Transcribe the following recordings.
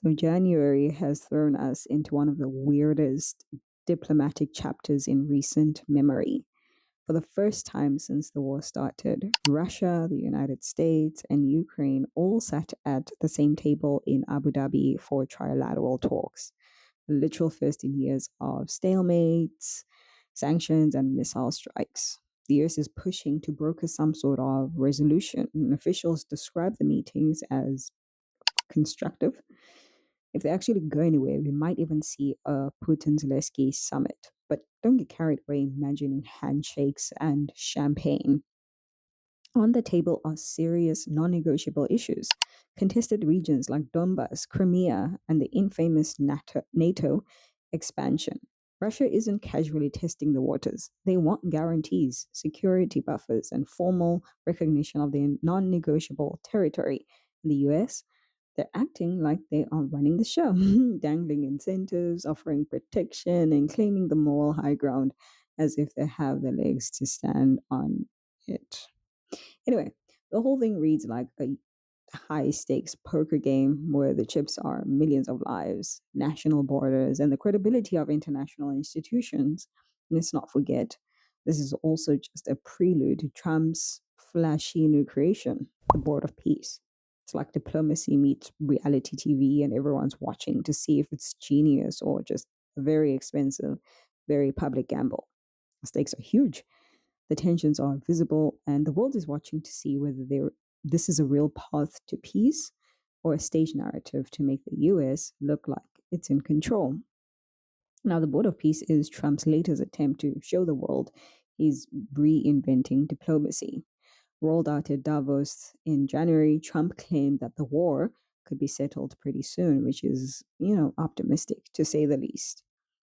So, January has thrown us into one of the weirdest diplomatic chapters in recent memory. For the first time since the war started, Russia, the United States, and Ukraine all sat at the same table in Abu Dhabi for trilateral talks. A literal first in years of stalemates, sanctions, and missile strikes. The US is pushing to broker some sort of resolution, and officials describe the meetings as constructive. If they actually go anywhere, we might even see a Putin Zelensky summit. But don't get carried away imagining handshakes and champagne. On the table are serious non negotiable issues. Contested regions like Donbass, Crimea, and the infamous NATO expansion. Russia isn't casually testing the waters. They want guarantees, security buffers, and formal recognition of their non negotiable territory. In the US, they're acting like they are running the show, dangling incentives, offering protection, and claiming the moral high ground as if they have the legs to stand on it. Anyway, the whole thing reads like a high stakes poker game where the chips are millions of lives, national borders, and the credibility of international institutions. And let's not forget, this is also just a prelude to Trump's flashy new creation, the Board of Peace. It's like diplomacy meets reality TV, and everyone's watching to see if it's genius or just a very expensive, very public gamble. The stakes are huge, the tensions are visible, and the world is watching to see whether this is a real path to peace or a stage narrative to make the US look like it's in control. Now, the Board of Peace is Trump's latest attempt to show the world he's reinventing diplomacy. Rolled out at Davos in January, Trump claimed that the war could be settled pretty soon, which is, optimistic to say the least.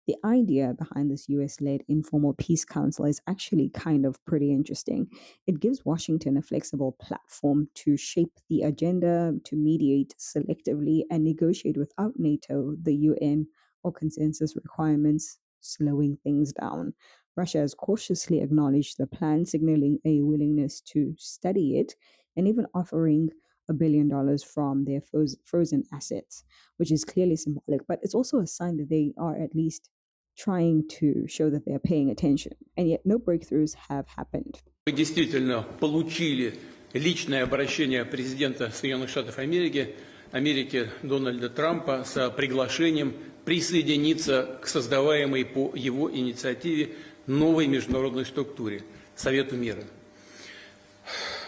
The idea behind this US led informal peace council is actually kind of pretty interesting. It gives Washington a flexible platform to shape the agenda, to mediate selectively, and negotiate without NATO, the UN, or consensus requirements, slowing things down. Russia has cautiously acknowledged the plan, signaling a willingness to study it and even offering $1 billion from their frozen assets, which is clearly symbolic, but it's also a sign that they are at least trying to show that they're paying attention. And yet, no breakthroughs have happened. Мы действительно получили личное обращение президента Соединенных Штатов Америки Дональда Трампа с приглашением присоединиться к создаваемой по его инициативе новой международной структуре – Совету мира.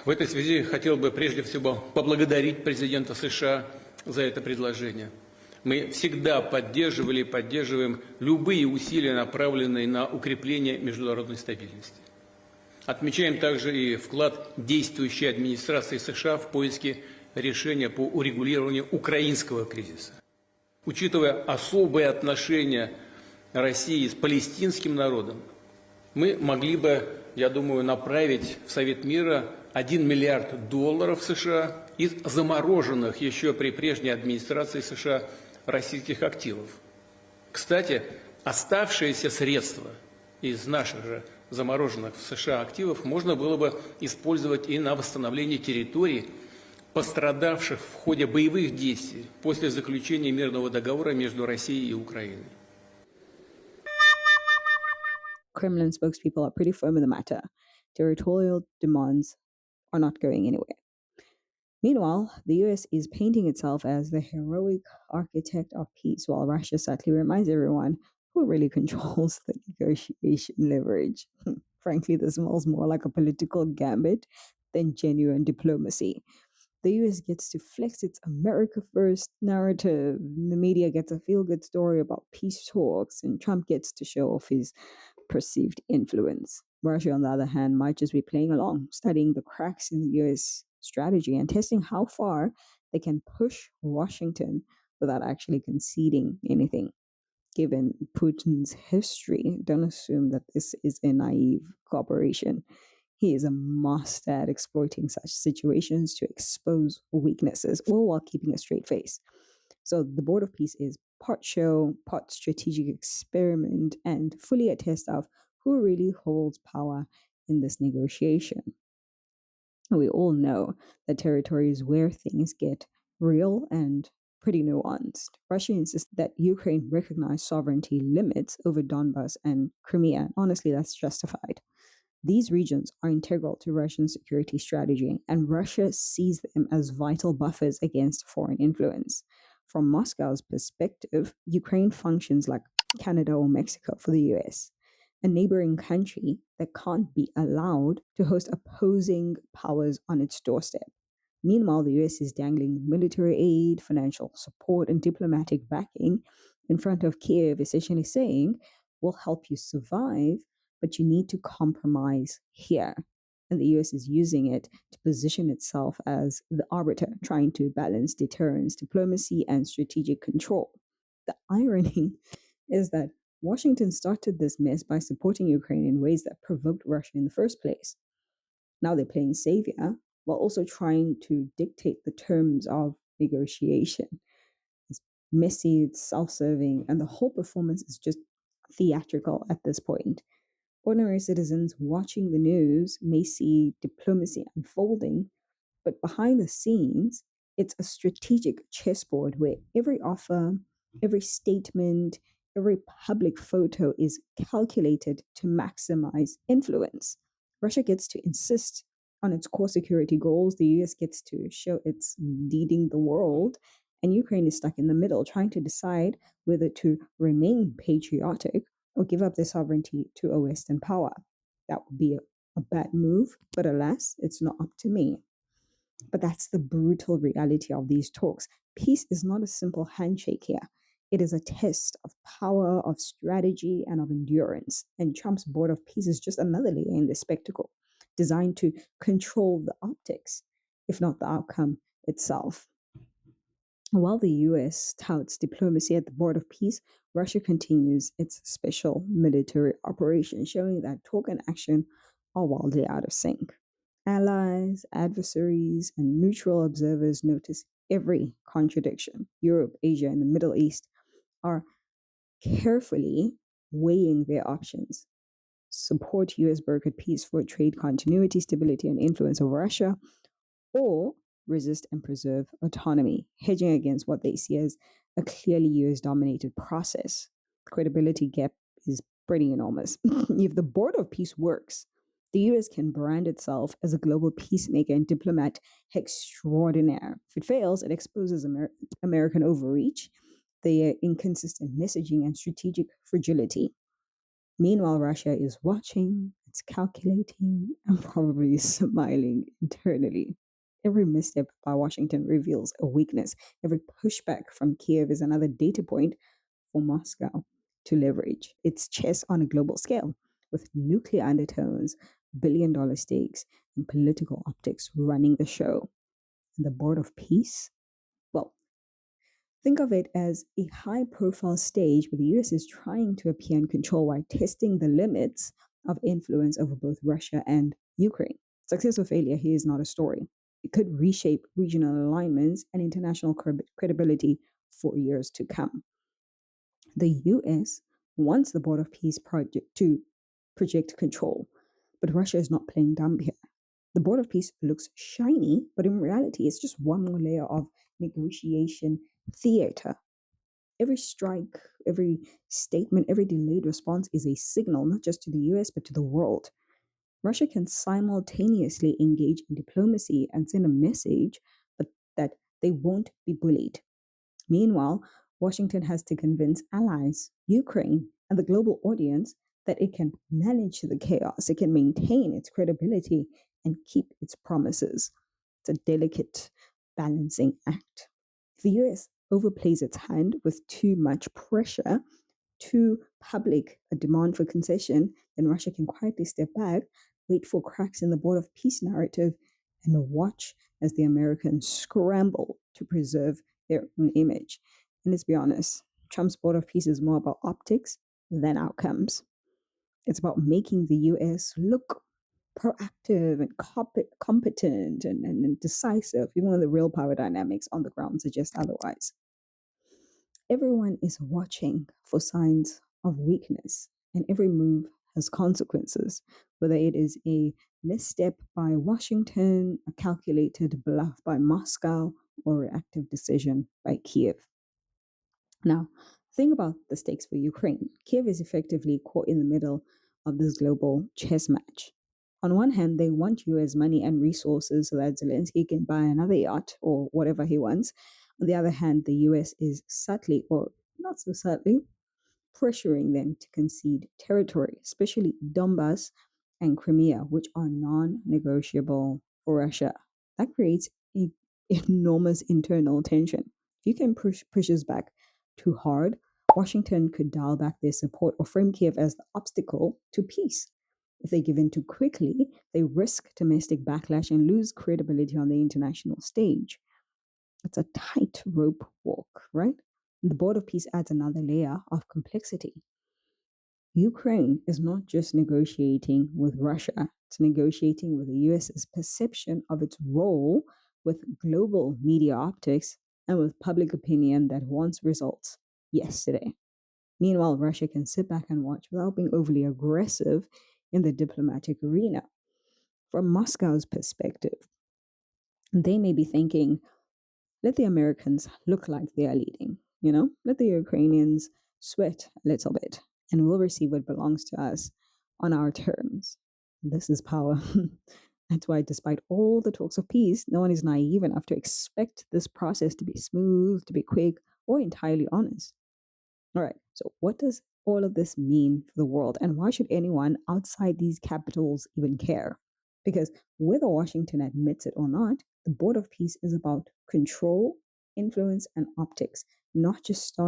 В этой связи хотел бы прежде всего поблагодарить президента США за это предложение. Мы всегда поддерживали и поддерживаем любые усилия, направленные на укрепление международной стабильности. Отмечаем также и вклад действующей администрации США в поиске решения по урегулированию украинского кризиса. Учитывая особые отношения России с палестинским народом, мы могли бы, я думаю, направить в Совет мира $1 миллиард США из замороженных еще при прежней администрации США российских активов. Кстати, оставшиеся средства из наших же замороженных в США активов можно было бы использовать и на восстановление территорий, пострадавших в ходе боевых действий после заключения мирного договора между Россией и Украиной. Kremlin spokespeople are pretty firm in the matter. Territorial demands are not going anywhere. Meanwhile, the US is painting itself as the heroic architect of peace, while Russia sadly reminds everyone who really controls the negotiation leverage. Frankly, this smells more like a political gambit than genuine diplomacy. The US gets to flex its America first narrative. The media gets a feel good story about peace talks, and Trump gets to show off his perceived influence. Russia, on the other hand, might just be playing along, studying the cracks in the US strategy and testing how far they can push Washington without actually conceding anything. Given Putin's history, don't assume that this is a naive cooperation. He is a master at exploiting such situations to expose weaknesses, all while keeping a straight face. So the Board of Peace is part show, part strategic experiment, and fully a test of who really holds power in this negotiation. We all know that territory is where things get real and pretty nuanced. Russia insists that Ukraine recognize sovereignty limits over Donbas and Crimea. Honestly, that's justified. These regions are integral to Russian security strategy, and Russia sees them as vital buffers against foreign influence. From Moscow's perspective, Ukraine functions like Canada or Mexico for the US, a neighboring country that can't be allowed to host opposing powers on its doorstep. Meanwhile, the US is dangling military aid, financial support, and diplomatic backing in front of Kiev, essentially saying, we'll help you survive, but you need to compromise here. And the US is using it to position itself as the arbiter, trying to balance deterrence, diplomacy, and strategic control. The irony is that Washington started this mess by supporting Ukraine in ways that provoked Russia in the first place. Now they're playing savior while also trying to dictate the terms of negotiation. It's messy, it's self serving, and the whole performance is just theatrical at this point. Ordinary citizens watching the news may see diplomacy unfolding, but behind the scenes, it's a strategic chessboard where every offer, every statement, every public photo is calculated to maximize influence. Russia gets to insist on its core security goals, the US gets to show it's leading the world, and Ukraine is stuck in the middle, trying to decide whether to remain patriotic or give up their sovereignty to a Western power. That would be a bad move, but alas, it's not up to me. But that's the brutal reality of these talks. Peace is not a simple handshake here. It is a test of power, of strategy, and of endurance. And Trump's Board of Peace is just another layer in this spectacle, designed to control the optics, if not the outcome itself. While the US touts diplomacy at the Board of Peace, Russia continues its special military operation, showing that talk and action are wildly out of sync. Allies, adversaries, and neutral observers notice every contradiction. Europe, Asia, and the Middle East are carefully weighing their options. Support US brokered peace for trade continuity, stability, and influence over Russia, or resist and preserve autonomy, hedging against what they see as a clearly US dominated process. The credibility gap is pretty enormous. If the Board of Peace works, the US can brand itself as a global peacemaker and diplomat extraordinaire. If it fails, it exposes American overreach, their inconsistent messaging, and strategic fragility. Meanwhile, Russia is watching, it's calculating, and probably smiling internally. Every misstep by Washington reveals a weakness. Every pushback from Kiev is another data point for Moscow to leverage its chess on a global scale, with nuclear undertones, billion-dollar stakes, and political optics running the show. And the Board of Peace? Well, think of it as a high profile stage where the US is trying to appear in control while testing the limits of influence over both Russia and Ukraine. Success or failure here is not a story. It could reshape regional alignments and international credibility for years to come. The US wants the Board of Peace project to project control, but Russia is not playing dumb here. The Board of Peace looks shiny, but in reality, it's just one more layer of negotiation theater. Every strike, every statement, every delayed response is a signal, not just to the US, but to the world. Russia can simultaneously engage in diplomacy and send a message, but that they won't be bullied. Meanwhile, Washington has to convince allies, Ukraine, and the global audience that it can manage the chaos, it can maintain its credibility, and keep its promises. It's a delicate balancing act. If the US overplays its hand with too much pressure, too public a demand for concession, then Russia can quietly step back, wait for cracks in the Board of Peace narrative, and watch as the Americans scramble to preserve their own image. And let's be honest, Trump's Board of Peace is more about optics than outcomes. It's about making the US look proactive and competent and decisive, even when the real power dynamics on the ground suggest otherwise. Everyone is watching for signs of weakness, and every move has consequences, whether it is a misstep by Washington, a calculated bluff by Moscow, or reactive decision by Kiev. Now, think about the stakes for Ukraine. Kiev is effectively caught in the middle of this global chess match. On one hand, they want US money and resources so that Zelensky can buy another yacht or whatever he wants. On the other hand, the US is subtly, or not so subtly, pressuring them to concede territory, especially Donbass and Crimea, which are non negotiable for Russia. That creates enormous internal tension. If you can push us back too hard, Washington could dial back their support or frame Kiev as the obstacle to peace. If they give in too quickly, they risk domestic backlash and lose credibility on the international stage. It's a tightrope walk, right? The Board of Peace adds another layer of complexity. Ukraine is not just negotiating with Russia, it's negotiating with the US's perception of its role with global media optics and with public opinion that wants results yesterday. Meanwhile, Russia can sit back and watch without being overly aggressive in the diplomatic arena. From Moscow's perspective, they may be thinking, let the Americans look like they are leading, let the Ukrainians sweat a little bit, and we'll receive what belongs to us on our terms. This is power. That's why, despite all the talks of peace, no one is naive enough to expect this process to be smooth, to be quick, or entirely honest. All right, so what does all of this mean for the world, and why should anyone outside these capitals even care? Because whether Washington admits it or not, the Board of Peace is about control, influence, and optics, not just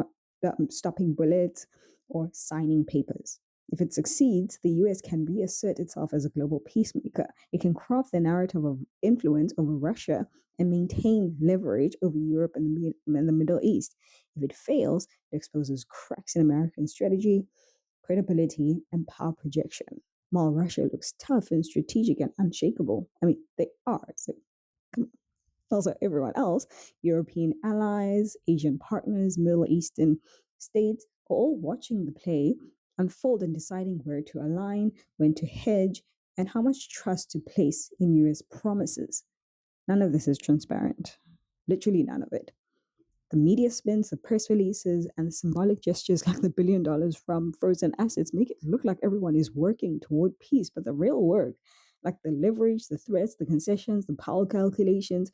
stopping bullets or signing papers. If it succeeds, the US can reassert itself as a global peacemaker. It can craft the narrative of influence over Russia and maintain leverage over Europe and the Middle East. If it fails, it exposes cracks in American strategy, credibility, and power projection. While Russia looks tough and strategic and unshakable, I mean, they are. So, come on. Also, everyone else, European allies, Asian partners, Middle Eastern states, are all watching the play unfold and deciding where to align, when to hedge, and how much trust to place in US promises. None of this is transparent. Literally none of it. The media spins, the press releases, and the symbolic gestures like the $1 billion from frozen assets make it look like everyone is working toward peace. But the real work, like the leverage, the threats, the concessions, the power calculations,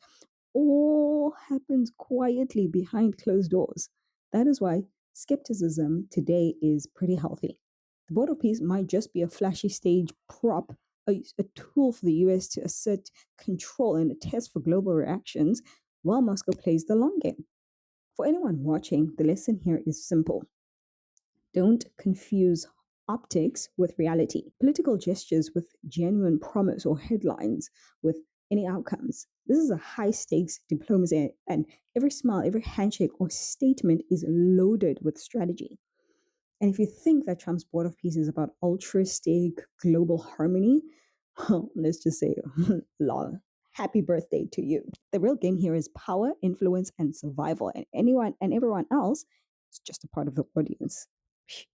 all happens quietly behind closed doors. That is why skepticism today is pretty healthy. The Board of Peace might just be a flashy stage prop, a tool for the US to assert control and a test for global reactions, while Moscow plays the long game. For anyone watching, the lesson here is simple. Don't confuse optics with reality. Political gestures with genuine promise or headlines with any outcomes. This is a high stakes diplomacy, and every smile, every handshake or statement is loaded with strategy. And if you think that Trump's Board of Peace is about altruistic global harmony, well, let's just say, lol. Happy birthday to you. The real game here is power, influence, and survival. And anyone and everyone else is just a part of the audience.